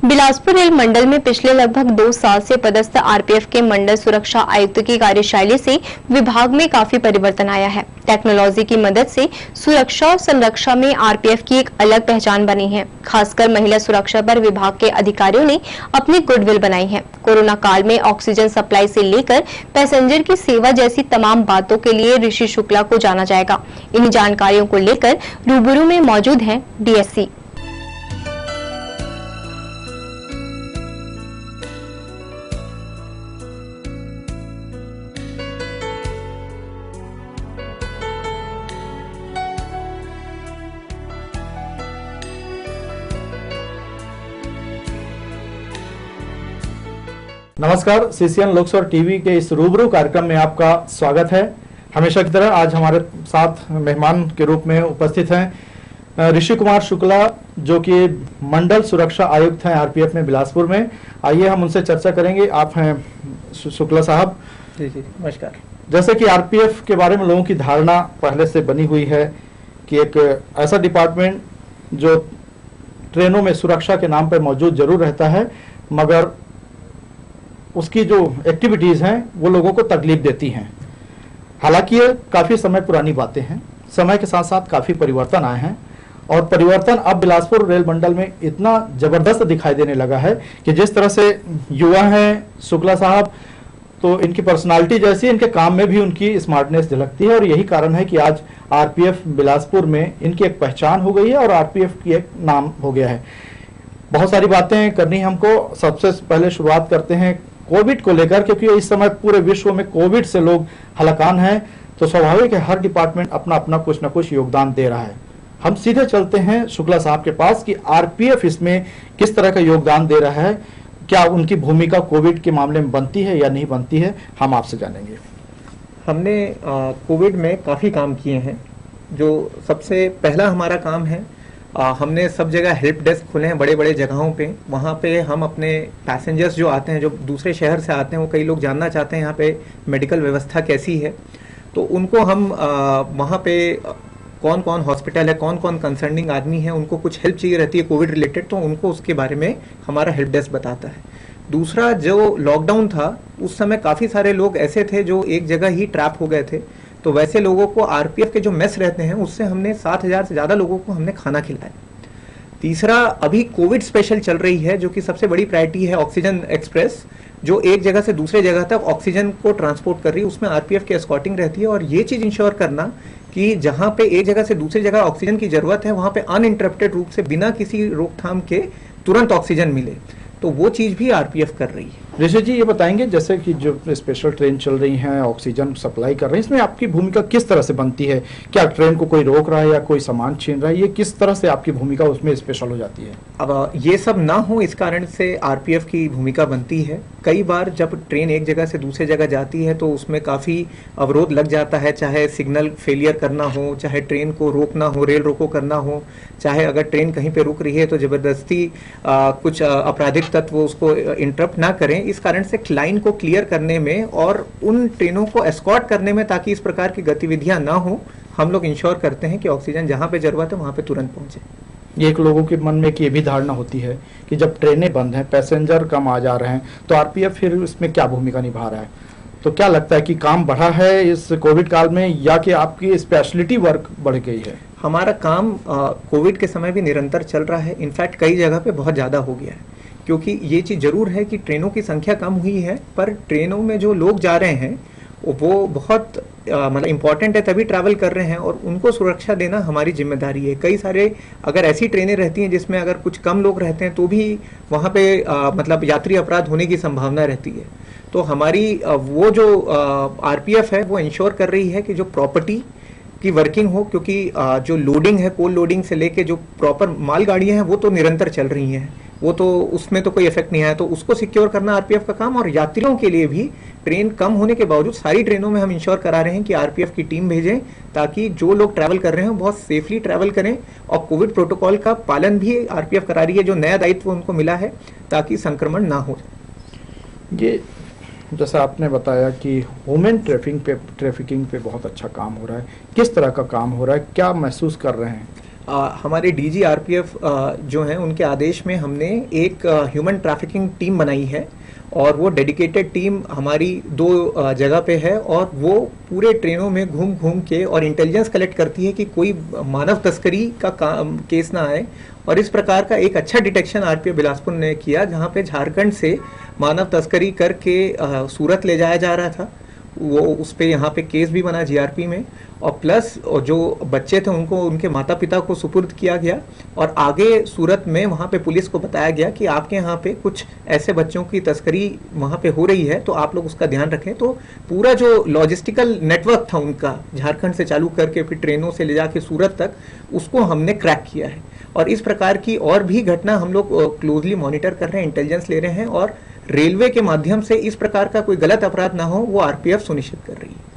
Bilaspur rail मंडल में पिछले लगभग 2 साल से पदस्थ आरपीएफ के मंडल सुरक्षा आयुक्त की कार्यशैली से विभाग में काफी परिवर्तन आया है। टेक्नोलॉजी की मदद से सुरक्षा और संरक्षा में आरपीएफ की एक अलग पहचान बनी है। खासकर महिला सुरक्षा पर विभाग के अधिकारियों ने अपनी गुडविल बनाई है। कोरोना काल में ऑक्सीजन सप्लाई से लेकर पैसेंजर की सेवा जैसी तमाम बातों के लिए ऋषि शुक्ला को जाना जाएगा। इन जानकारियों को लेकर रूबरू में मौजूद है डीएससी। नमस्कार, सीसीएन लोकसभा टीवी के इस रूबरू कार्यक्रम में आपका स्वागत है। हमेशा की तरह आज हमारे साथ मेहमान के रूप में उपस्थित हैं ऋषि कुमार शुक्ला, जो कि मंडल सुरक्षा आयुक्त हैं आरपीएफ में बिलासपुर में। आइए हम उनसे चर्चा करेंगे। आप हैं शुक्ला साहब। जी नमस्कार। जैसे कि आरपीएफ के बारे में लोगों की धारणा पहले से बनी हुई है कि एक ऐसा डिपार्टमेंट जो ट्रेनों में सुरक्षा के नाम पर मौजूद जरूर रहता है, मगर उसकी जो एक्टिविटीज हैं वो लोगों को तकलीफ देती हैं। हालांकि ये काफी समय पुरानी बातें हैं, समय के साथ साथ काफी परिवर्तन आए हैं और परिवर्तन अब बिलासपुर रेल मंडल में इतना जबरदस्त दिखाई देने लगा है कि जिस तरह से युवा हैं शुक्ला साहब, तो इनकी पर्सनालिटी जैसी इनके काम में भी उनकी स्मार्टनेस झलकती है और यही कारण है कि आज आरपीएफ बिलासपुर में इनकी एक पहचान हो गई है और आरपीएफ की एक नाम हो गया है। बहुत सारी बातें करनी हमको। सबसे पहले शुरुआत करते हैं कोविड को लेकर, क्योंकि इस समय पूरे विश्व में कोविड से लोग हलाकान हैं, तो स्वाभाविक है हर डिपार्टमेंट अपना अपना कुछ न कुछ योगदान दे रहा है। हम सीधे चलते हैं शुक्ला साहब के पास कि आरपीएफ इसमें किस तरह का योगदान दे रहा है, क्या उनकी भूमिका कोविड के मामले में बनती है या नहीं बनती है, हम आपसे जानेंगे। हमने कोविड में काफ़ी काम किए हैं। जो सबसे पहला हमारा काम है, हमने सब जगह हेल्प डेस्क खोले हैं बड़े बड़े जगहों पे। वहाँ पे हम अपने पैसेंजर्स जो आते हैं, जो दूसरे शहर से आते हैं, वो कई लोग जानना चाहते हैं यहाँ पे मेडिकल व्यवस्था कैसी है, तो उनको हम वहाँ पे कौन कौन हॉस्पिटल है, कौन कौन कंसर्निंग आदमी है, उनको कुछ हेल्प चाहिए रहती है कोविड रिलेटेड, तो उनको उसके बारे में हमारा हेल्प डेस्क बताता है। दूसरा, जो लॉकडाउन था उस समय काफ़ी सारे लोग ऐसे थे जो एक जगह ही ट्रैप हो गए थे, तो वैसे लोगों को आरपीएफ के जो मेस रहते हैं उससे हमने 7,000 से ज़्यादा लोगों को हमने खाना खिलाया। तीसरा, अभी कोविड स्पेशल चल रही है जो कि सबसे बड़ी प्रायोरिटी है, ऑक्सीजन एक्सप्रेस, जो एक जगह से दूसरे जगह तक ऑक्सीजन को ट्रांसपोर्ट कर रही है। उसमें आरपीएफ की एस्कॉर्टिंग रहती है और ये चीज़ इंश्योर करना कि जहाँ पे एक जगह से दूसरी जगह ऑक्सीजन की ज़रूरत है वहाँ पे अनइंटरप्टेड रूप से बिना किसी रोकथाम के तुरंत ऑक्सीजन मिले, तो वो चीज़ भी आरपीएफ कर रही है। ऋषि जी, ये बताएंगे जैसे कि जो स्पेशल ट्रेन चल रही हैं, ऑक्सीजन सप्लाई कर रही हैं, इसमें आपकी भूमिका किस तरह से बनती है? क्या ट्रेन को कोई रोक रहा है या कोई सामान छीन रहा है, ये किस तरह से आपकी भूमिका उसमें स्पेशल हो जाती है? अब ये सब ना हो इस कारण से आरपीएफ की भूमिका बनती है। कई बार जब ट्रेन एक जगह से दूसरी जगह जाती है तो उसमें काफ़ी अवरोध लग जाता है, चाहे सिग्नल फेलियर करना हो, चाहे ट्रेन को रोकना हो, रेल रोको करना हो, चाहे अगर ट्रेन कहीं पे रुक रही है तो ज़बरदस्ती कुछ आपराधिक तत्व उसको इंटरप्ट ना करें। इस कारण से लाइन को क्लियर करने में और उन ट्रेनों को एस्कॉर्ट करने में, ताकि इस प्रकार की गतिविधियां ना हो, हम लोग इंश्योर करते हैं कि ऑक्सीजन जहां पे जरूरत है वहां पे तुरंत पहुंचे। ये एक लोगों के मन में एक ये भी धारणा होती है कि जब ट्रेनें बंद हैं, पैसेंजर कम आ जा रहे हैं, तो आरपीएफ फिर इसमें क्या भूमिका निभा रहा है? तो क्या लगता है कि काम बढ़ा है इस कोविड काल में, या कि आपकी स्पेशलिटी वर्क बढ़ गई है? हमारा काम कोविड के समय भी निरंतर चल रहा है। इनफैक्ट कई जगह पे बहुत ज़्यादा हो गया है, क्योंकि ये चीज़ ज़रूर है कि ट्रेनों की संख्या कम हुई है, पर ट्रेनों में जो लोग जा रहे हैं वो बहुत मतलब इम्पॉर्टेंट है, तभी ट्रैवल कर रहे हैं और उनको सुरक्षा देना हमारी जिम्मेदारी है। कई सारे अगर ऐसी ट्रेनें रहती हैं जिसमें अगर कुछ कम लोग रहते हैं तो भी वहाँ पे मतलब यात्री अपराध होने की संभावना रहती है। तो हमारी वो जो आरपीएफ है वो इंश्योर कर रही है कि जो प्रॉपर्टी की वर्किंग हो, क्योंकि जो लोडिंग है, कोल लोडिंग से लेके जो प्रॉपर मालगाड़ियाँ हैं वो तो निरंतर चल रही हैं, वो तो उसमें तो कोई इफेक्ट नहीं आया, तो उसको सिक्योर करना आरपीएफ का काम। और यात्रियों के लिए भी ट्रेन कम होने के बावजूद सारी ट्रेनों में हम इंश्योर करा रहे हैं कि आरपीएफ की टीम भेजें, ताकि जो लोग ट्रैवल कर रहे हैं बहुत सेफली ट्रैवल करें। और कोविड प्रोटोकॉल का पालन भी आरपीएफ करा रही है, जो नया दायित्व उनको मिला है, ताकि संक्रमण ना हो। ये जैसा आपने बताया कि ह्यूमन ट्रैफिकिंग पे बहुत अच्छा काम हो रहा है, किस तरह का काम हो रहा है, क्या महसूस कर रहे हैं? हमारे डीजी आरपीएफ जो हैं उनके आदेश में हमने एक ह्यूमन ट्रैफिकिंग टीम बनाई है और वो डेडिकेटेड टीम हमारी 2 जगह पे है और वो पूरे ट्रेनों में घूम घूम के और इंटेलिजेंस कलेक्ट करती है कि कोई मानव तस्करी का केस ना आए। और इस प्रकार का एक अच्छा डिटेक्शन आरपीएफ बिलासपुर ने किया, जहाँ पे झारखंड से मानव तस्करी करके सूरत ले जाया जा रहा था। वो उस पे यहाँ पे केस भी बना जीआरपी में, और प्लस जो बच्चे थे उनको उनके माता पिता को सुपुर्द किया गया और आगे सूरत में वहाँ पे पुलिस को बताया गया कि आपके यहाँ पे कुछ ऐसे बच्चों की तस्करी वहाँ पे हो रही है, तो आप लोग उसका ध्यान रखें। तो पूरा जो लॉजिस्टिकल नेटवर्क था उनका झारखंड से चालू करके फिर ट्रेनों से ले जाके सूरत तक, उसको हमने क्रैक किया है। और इस प्रकार की और भी घटना हम लोग क्लोजली मॉनिटर कर रहे हैं, इंटेलिजेंस ले रहे हैं, और रेलवे के माध्यम से इस प्रकार का कोई गलत अपराध ना हो वो आरपीएफ सुनिश्चित कर रही है।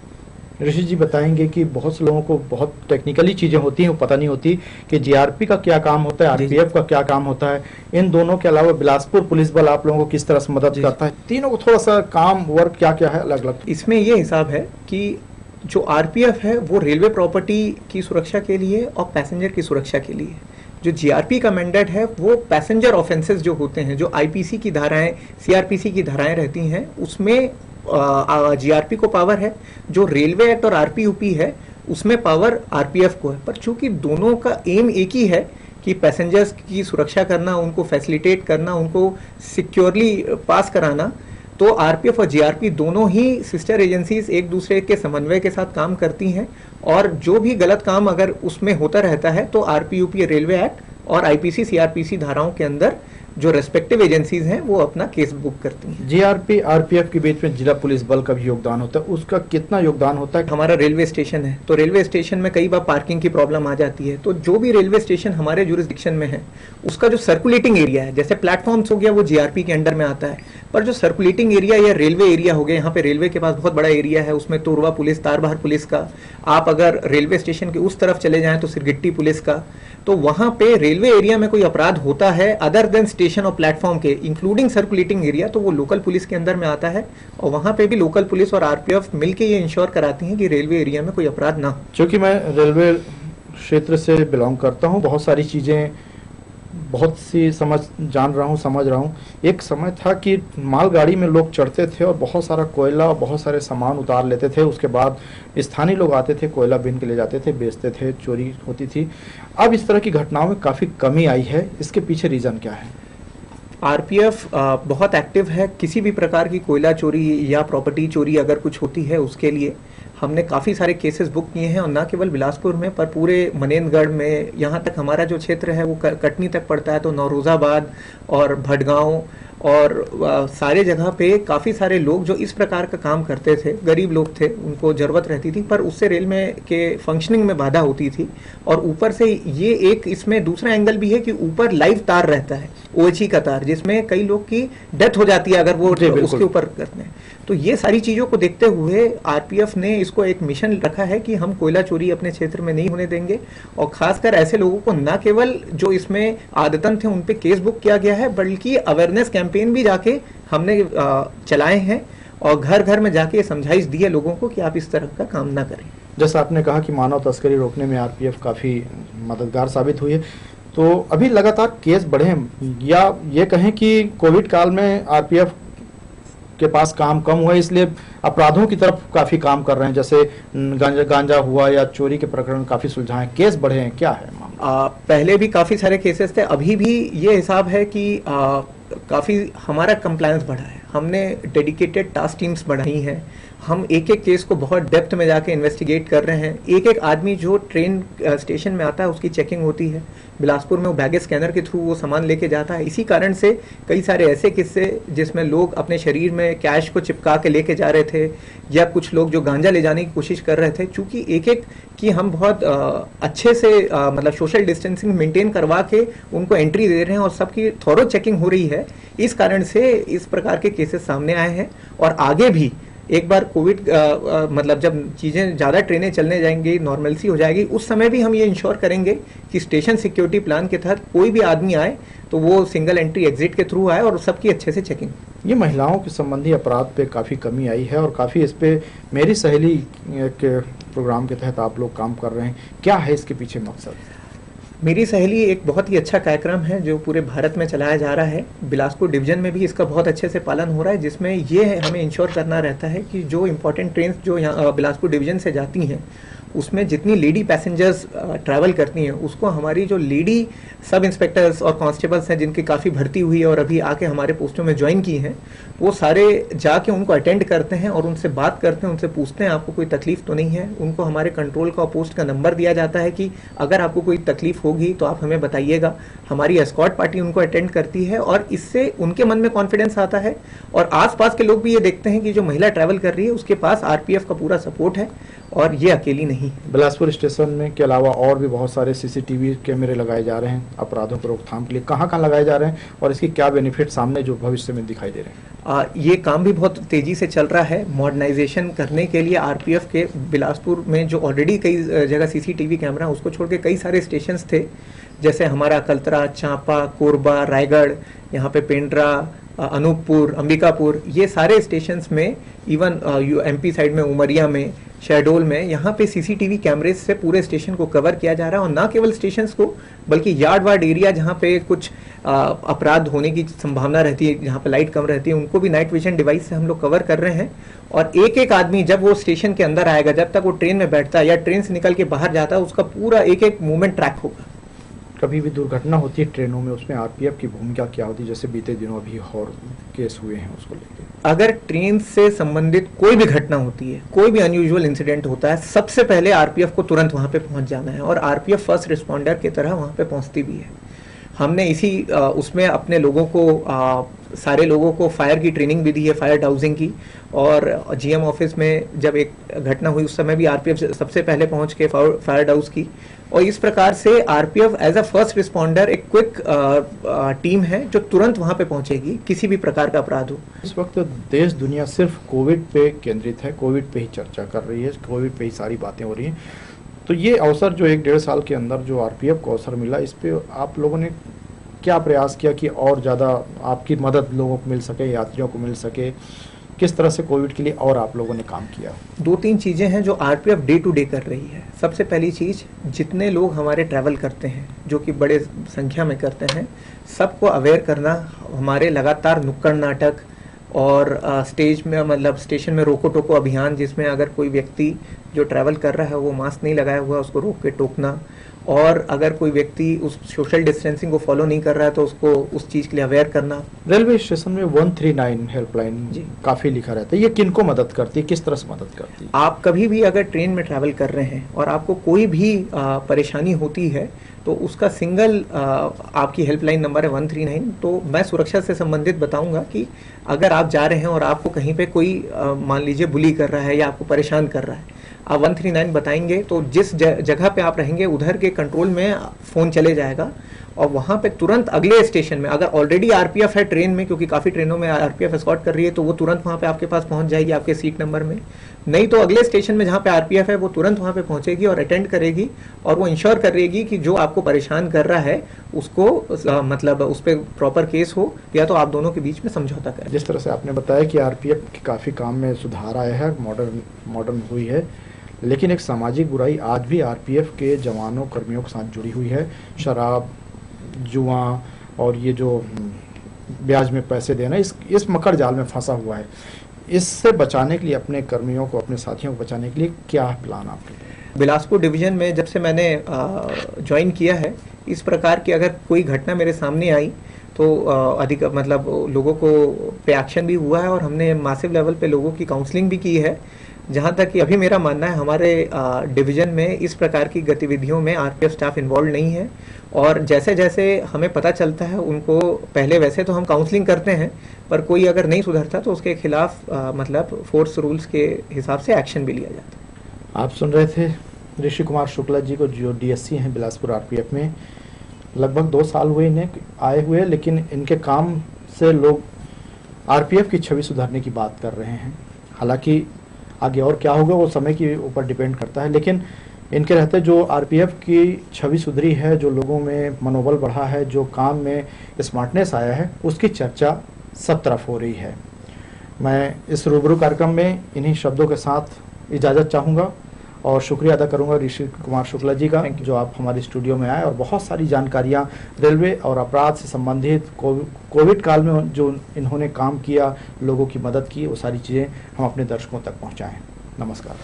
ऋषि जी बताएंगे कि बहुत से लोगों को बहुत टेक्निकली चीजें होती हैं, वो पता नहीं होती कि जीआरपी का क्या काम होता है, आरपीएफ का क्या काम होता है। इन दोनों के अलावा बिलासपुर पुलिस बल आप लोगों को किस तरह से मदद करता है? तीनों को थोड़ा सा काम वर्क क्या क्या है अलग अलग? इसमें ये हिसाब है कि जो आरपीएफ है वो रेलवे प्रॉपर्टी की सुरक्षा के लिए और पैसेंजर की सुरक्षा के लिए, जो जीआरपी का मैंडेट है वो पैसेंजर ऑफेंसेस जो होते हैं, जो आईपीसी की धाराएं, सीआरपीसी की धाराएं रहती हैं, उसमें जीआरपी को पावर है। जो रेलवे एक्ट और आरपीयूपी है उसमें पावर आरपीएफ को है। पर चूंकि दोनों का एम एक ही है कि पैसेंजर्स की सुरक्षा करना, उनको फैसिलिटेट करना, उनको सिक्योरली पास कराना, तो आरपीएफ और जीआरपी दोनों ही सिस्टर एजेंसीज एक दूसरे के समन्वय के साथ काम करती हैं। और जो भी गलत काम अगर उसमें होता रहता है तो आरपीयूपी, रेलवे एक्ट और आईपीसी सीआरपीसी धाराओं के अंदर जो रेस्पेक्टिव एजेंसीज हैं वो अपना केस बुक करती हैं। जीआरपी आरपीएफ के बीच में जिला पुलिस बल का भी योगदान होता है, उसका कितना योगदान होता है? हमारा रेलवे स्टेशन है, तो रेलवे स्टेशन में कई बार पार्किंग की प्रॉब्लम आ जाती है, तो जो भी रेलवे स्टेशन हमारे जुरिस्डिक्शन में है उसका जो सर्कुलेटिंग एरिया है, जैसे प्लेटफॉर्म्स हो गया वो जीआरपी के अंडर में आता है, पर जो सर्कुलेटिंग एरिया या रेलवे एरिया हो गया, यहाँ पे रेलवे के पास बहुत बड़ा एरिया है, उसमें तोरवा पुलिस, तारबहार पुलिस का, आप अगर रेलवे स्टेशन के उस तरफ चले जाएं तो सिरगिट्टी पुलिस का, तो वहां पे रेलवे एरिया में कोई अपराध होता है अदर देन स्टेशन और प्लेटफॉर्म के, इंक्लूडिंग सर्कुलेटिंग एरिया, तो वो लोकल पुलिस के अंदर में आता है। और वहां पे भी लोकल पुलिस और आरपीएफ मिलके ये इंश्योर कराती हैं कि रेलवे एरिया में कोई अपराध ना हो। क्योंकि मैं रेलवे क्षेत्र से बिलोंग करता हूँ, बहुत सारी चीजें बहुत सी जान रहा हूँ, समझ रहा हूँ। एक समय था कि मालगाड़ी में लोग चढ़ते थे और बहुत सारा कोयला और बहुत सारे सामान उतार लेते थे, उसके बाद स्थानीय लोग आते थे, कोयला बीन के ले जाते थे, बेचते थे, चोरी होती थी। अब इस तरह की घटनाओं में काफ़ी कमी आई है, इसके पीछे रीज़न क्या है? आरपीएफ बहुत एक्टिव है, किसी भी प्रकार की कोयला चोरी या प्रॉपर्टी चोरी अगर कुछ होती है उसके लिए हमने काफ़ी सारे केसेस बुक किए हैं, और न केवल बिलासपुर में पर पूरे मनेंद्रगढ़ में, यहाँ तक हमारा जो क्षेत्र है वो कटनी तक पड़ता है, तो नौरोजाबाद और भटगांव और सारे जगह पे काफ़ी सारे लोग जो इस प्रकार का काम करते थे, गरीब लोग थे, उनको ज़रूरत रहती थी, पर उससे रेल में के फंक्शनिंग में बाधा होती थी। और ऊपर से ये एक इसमें दूसरा एंगल भी है कि ऊपर लाइव तार रहता है, ओएचई का तार, जिसमें कई लोग की डेथ हो जाती है अगर वो उसके ऊपर करते हैं। तो ये सारी चीज़ों को देखते हुए आरपीएफ ने इसको एक मिशन रखा है कि हम कोयला चोरी अपने क्षेत्र में नहीं होने देंगे, और खासकर ऐसे लोगों को न केवल जो इसमें आदतन थे उन पे केस बुक किया गया है, बल्कि अवेयरनेस कैंपेन भी जाके हमने चलाए हैं और घर घर में जाके समझाइश दी है लोगों को कि आप इस तरह का काम ना करें। जैसा आपने कहा कि मानव तस्करी रोकने में आरपीएफ काफ़ी मददगार साबित हुई है, तो अभी लगातार केस बढ़े हैं, या ये कहें कि कोविड काल में आरपीएफ के पास काम कम हुआ इसलिए अपराधों की तरफ काफी काम कर रहे हैं, जैसे गांजा हुआ या चोरी के प्रकरण काफी सुलझाए, केस बढ़े हैं, क्या है मामला? पहले भी काफी सारे केसेस थे, अभी भी ये हिसाब है कि काफी हमारा कंप्लायंस बढ़ा है, हमने डेडिकेटेड टास्क टीम्स बढ़ाई हैं, हम एक एक केस को बहुत डेप्थ में जाके इन्वेस्टिगेट कर रहे हैं। एक एक आदमी जो ट्रेन स्टेशन में आता है उसकी चेकिंग होती है, बिलासपुर में वो बैगेज स्कैनर के थ्रू वो सामान लेके जाता है। इसी कारण से कई सारे ऐसे किस्से जिसमें लोग अपने शरीर में कैश को चिपका के लेके जा रहे थे, या कुछ लोग जो गांजा ले जाने की कोशिश कर रहे थे, चूंकि एक एक की हम बहुत अच्छे से मतलब सोशल डिस्टेंसिंग मेंटेन करवा के उनको एंट्री दे रहे हैं और सबकी थॉरो चेकिंग हो रही है, इस कारण से इस प्रकार के केसेस सामने आए हैं। और आगे भी एक बार कोविड मतलब जब चीज़ें ज़्यादा ट्रेनें चलने जाएंगी, नॉर्मलसी हो जाएगी, उस समय भी हम ये इंश्योर करेंगे कि स्टेशन सिक्योरिटी प्लान के तहत कोई भी आदमी आए तो वो सिंगल एंट्री एग्जिट के थ्रू आए और सबकी अच्छे से चेकिंग। ये महिलाओं के संबंधी अपराध पे काफ़ी कमी आई है और काफ़ी इस पे मेरी सहेली के प्रोग्राम के तहत आप लोग काम कर रहे हैं, क्या है इसके पीछे मकसद? मेरी सहेली एक बहुत ही अच्छा कार्यक्रम है जो पूरे भारत में चलाया जा रहा है। बिलासपुर डिवीजन में भी इसका बहुत अच्छे से पालन हो रहा है, जिसमें ये हमें इंश्योर करना रहता है कि जो इम्पोर्टेंट ट्रेन जो यहाँ बिलासपुर डिवीजन से जाती हैं उसमें जितनी लेडी पैसेंजर्स ट्रैवल करती हैं उसको हमारी जो लेडी सब इंस्पेक्टर्स और कांस्टेबल्स हैं जिनकी काफ़ी भर्ती हुई है और अभी आके हमारे पोस्टों में ज्वाइन की हैं, वो सारे जाके उनको अटेंड करते हैं और उनसे बात करते हैं, उनसे पूछते हैं आपको कोई तकलीफ तो नहीं है। उनको हमारे कंट्रोल का पोस्ट का नंबर दिया जाता है कि अगर आपको कोई तकलीफ होगी तो आप हमें बताइएगा। हमारी एस्कॉर्ट पार्टी उनको अटेंड करती है और इससे उनके मन में कॉन्फिडेंस आता है और आसपास के लोग भी ये देखते हैं कि जो महिला ट्रैवल कर रही है उसके पास आरपीएफ का पूरा सपोर्ट है और ये अकेली नहीं। बिलासपुर स्टेशन में के अलावा और भी बहुत सारे सीसीटीवी कैमरे लगाए जा रहे हैं अपराधों पर रोकथाम के लिए, कहाँ कहाँ लगाए जा रहे हैं और इसकी क्या बेनिफिट सामने जो भविष्य में दिखाई दे रहे हैं? ये काम भी बहुत तेजी से चल रहा है। मॉडर्नाइजेशन करने के लिए आरपीएफ के बिलासपुर में जो ऑलरेडी कई जगह सीसीटीवी कैमरा उसको छोड़ के कई सारे स्टेशंस थे, जैसे हमारा कल्तरा, चांपा, कोरबा, रायगढ़, यहाँ पे पेंड्रा, अनूपपुर, अंबिकापुर, ये सारे स्टेशंस में, इवन एमपी साइड में उमरिया में, शहडोल में, यहाँ पे सीसीटीवी कैमरेज से पूरे स्टेशन को कवर किया जा रहा है और ना केवल स्टेशंस को बल्कि यार्ड वार्ड एरिया जहाँ पे कुछ अपराध होने की संभावना रहती है, जहाँ पे लाइट कम रहती है, उनको भी नाइट विजन डिवाइस से हम लोग कवर कर रहे हैं। और एक एक आदमी जब वो स्टेशन के अंदर आएगा, जब तक वो ट्रेन में बैठता है या ट्रेन से निकल के बाहर जाता है, उसका पूरा एक एक मूवमेंट ट्रैक होगा। कभी भी दुर्घटना होती है ट्रेनों में, उसमें आरपीएफ की भूमिका क्या होती है? जैसे बीते दिनों अभी और केस हुए हैं उसको लेकर। अगर ट्रेन से संबंधित कोई भी घटना होती है, कोई भी अनयूजुअल इंसिडेंट होता है, सबसे पहले आरपीएफ को तुरंत वहां पे पहुंच जाना है और आरपीएफ फर्स्ट रिस्पॉन्डर की तरह वहां पे पहुंचती भी है। हमने इसी उसमें अपने लोगों को सारे लोगों को फायर की ट्रेनिंग भी दी है, फायर डाउजिंग की, और जीएम ऑफिस में जब एक घटना हुई उस समय भी आरपीएफ सबसे पहले पहुंच के फायर डाउज की। और इस प्रकार से RPF as a first responder एक क्विक टीम है जो तुरंत वहां पे पहुंचेगी किसी भी प्रकार का अपराध हो। इस वक्त देश दुनिया सिर्फ कोविड पे केंद्रित है, कोविड पे ही चर्चा कर रही है, कोविड पे ही सारी बातें हो रही हैं। तो ये अवसर जो 1-1.5 साल के अंदर जो आरपीएफ को अवसर मिला, इस पे आप लोगों ने क्या प्रयास किया कि और ज़्यादा आपकी मदद लोगों को मिल सके, यात्रियों को मिल सके? किस तरह से कोविड के लिए और आप लोगों ने काम किया? 2-3 चीज़ें हैं जो आरपीएफ डे टू डे कर रही है। सबसे पहली चीज़, जितने लोग हमारे ट्रैवल करते हैं, जो कि बड़े संख्या में करते हैं, सबको अवेयर करना। हमारे लगातार नुक्कड़ नाटक और स्टेज में मतलब स्टेशन में रोको टोको अभियान, जिसमें अगर कोई व्यक्ति जो ट्रैवल कर रहा है वो मास्क नहीं लगाया हुआ उसको रोक के टोकना, और अगर कोई व्यक्ति उस सोशल डिस्टेंसिंग को फॉलो नहीं कर रहा है तो उसको उस चीज़ के लिए अवेयर करना। रेलवे स्टेशन में 139 हेल्पलाइन काफ़ी लिखा रहता है, ये किनको मदद करती है, किस तरह से मदद करती है? आप कभी भी अगर ट्रेन में ट्रैवल कर रहे हैं और आपको कोई भी परेशानी होती है तो उसका सिंगल आपकी हेल्पलाइन नंबर है 139। तो मैं सुरक्षा से संबंधित बताऊंगा कि अगर आप जा रहे हैं और आपको कहीं पे कोई मान लीजिए बुली कर रहा है या आपको परेशान कर रहा है, आप 139 बताएंगे तो जिस जगह पे आप रहेंगे उधर के कंट्रोल में फ़ोन चले जाएगा और वहाँ पे तुरंत अगले स्टेशन में, अगर ऑलरेडी आरपीएफ है ट्रेन में, क्योंकि काफ़ी ट्रेनों में आरपीएफ एस्कॉर्ट कर रही है, तो वो तुरंत वहाँ पे आपके पास पहुँच जाएगी आपके सीट नंबर में। नहीं तो अगले स्टेशन में जहाँ पे आरपीएफ है वो तुरंत वहाँ पे पहुँचेगी और अटेंड करेगी और वो इंश्योर करेगी कि जो आपको परेशान कर रहा है उसको मतलब उस पर प्रॉपर केस हो या तो आप दोनों के बीच में समझौता करें। जिस तरह से आपने बताया कि आरपीएफ के काफ़ी काम में सुधार आया है, मॉडर्न हुई है, लेकिन एक सामाजिक बुराई आज भी आरपीएफ के जवानों कर्मियों के साथ जुड़ी हुई है। शराब, जुआ और ये जो ब्याज में पैसे देना, इस मकर जाल में फंसा हुआ है। इससे बचाने के लिए अपने कर्मियों को, अपने साथियों को बचाने के लिए क्या प्लान आपके? बिलासपुर डिवीजन में जब से मैंने ज्वाइन किया है, इस प्रकार की अगर कोई घटना मेरे सामने आई तो अधिक मतलब लोगों को पे एक्शन भी हुआ है और हमने मासिव लेवल पे लोगों की काउंसलिंग भी की है। जहाँ तक कि अभी मेरा मानना है हमारे डिवीज़न में इस प्रकार की गतिविधियों में आरपीएफ स्टाफ इन्वॉल्व नहीं है और जैसे जैसे हमें पता चलता है उनको पहले वैसे तो हम काउंसलिंग करते हैं, पर कोई अगर नहीं सुधरता तो उसके खिलाफ मतलब फोर्स रूल्स के हिसाब से एक्शन भी लिया जाता है। आप सुन रहे थे ऋषि कुमार शुक्ला जी को, जो डीएससी हैं बिलासपुर आरपीएफ में। लगभग 2 साल हुए इन्हें आए हुए, लेकिन इनके काम से लोग आरपीएफ की छवि सुधारने की बात कर रहे हैं। हालांकि आगे और क्या होगा वो समय के ऊपर डिपेंड करता है, लेकिन इनके रहते जो आरपीएफ की छवि सुधरी है, जो लोगों में मनोबल बढ़ा है, जो काम में स्मार्टनेस आया है, उसकी चर्चा सब तरफ हो रही है। मैं इस रूबरू कार्यक्रम में इन्हीं शब्दों के साथ इजाज़त चाहूँगा और शुक्रिया अदा करूंगा ऋषि कुमार शुक्ला जी का, Thank you. जो आप हमारे स्टूडियो में आए और बहुत सारी जानकारियां रेलवे और अपराध से संबंधित कोविड काल में जो इन्होंने काम किया, लोगों की मदद की, वो सारी चीज़ें हम अपने दर्शकों तक पहुंचाएं। नमस्कार।